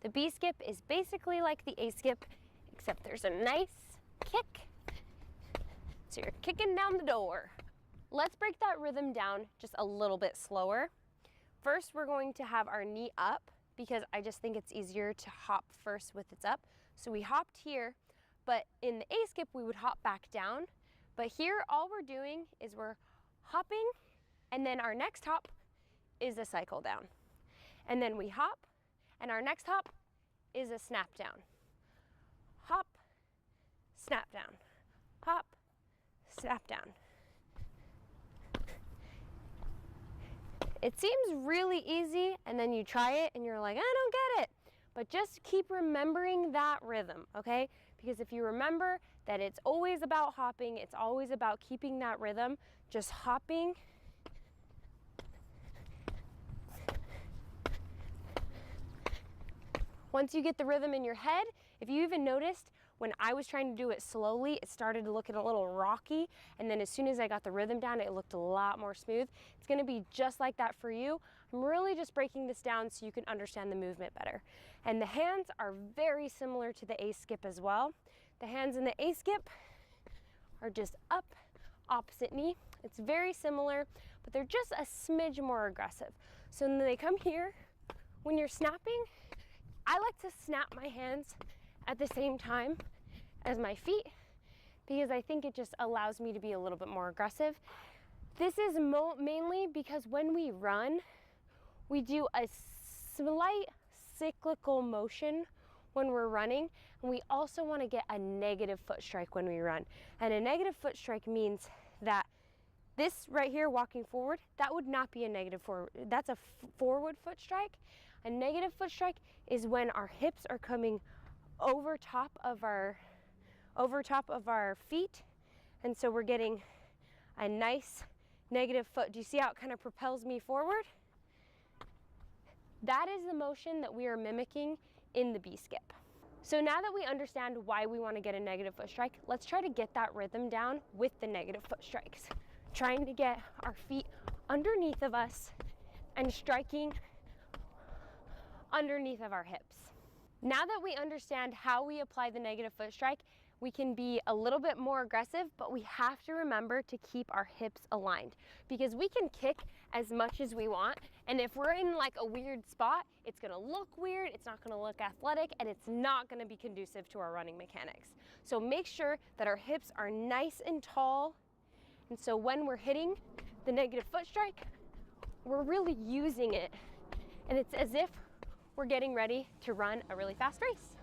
The B skip is basically like the A skip, except there's a nice kick. So you're kicking down the door. Let's break that rhythm down just a little bit slower. First, we're going to have our knee up because I just think it's easier to hop first with its up. So we hopped here, but in the A skip, we would hop back down. But here, all we're doing is we're hopping, and then our next hop is a cycle down. And then we hop, and our next hop is a snap down. Hop, snap down. Hop, snap down. It seems really easy, and then you try it and you're like, I don't get it. But just keep remembering that rhythm, okay? Because if you remember that it's always about hopping, it's always about keeping that rhythm, just hopping. Once you get the rhythm in your head, if you even noticed, when I was trying to do it slowly, it started looking a little rocky, and then as soon as I got the rhythm down, it looked a lot more smooth. It's gonna be just like that for you. I'm really just breaking this down so you can understand the movement better. And the hands are very similar to the A skip as well. The hands in the A skip are just up, opposite knee. It's very similar, but they're just a smidge more aggressive. So then they come here. When you're snapping, I like to snap my hands at the same time as my feet because I think it just allows me to be a little bit more aggressive. This is mainly because when we run, we do a slight cyclical motion when we're running, and we also want to get a negative foot strike when we run. And a negative foot strike means that this right here, walking forward, that would not be a negative forward. That's a forward foot strike. A negative foot strike is when our hips are coming over top of our feet, and so we're getting a nice negative foot. Do you see how it kind of propels me forward? That is the motion that we are mimicking in the B skip. So now that we understand why we want to get a negative foot strike, let's try to get that rhythm down with the negative foot strikes. Trying to get our feet underneath of us and striking underneath of our hips. Now that we understand how we apply the negative foot strike, we can be a little bit more aggressive, but we have to remember to keep our hips aligned because we can kick as much as we want. And if we're in like a weird spot, it's gonna look weird, it's not gonna look athletic, and it's not gonna be conducive to our running mechanics. So make sure that our hips are nice and tall. And so when we're hitting the negative foot strike, we're really using it. And it's as if we're getting ready to run a really fast race.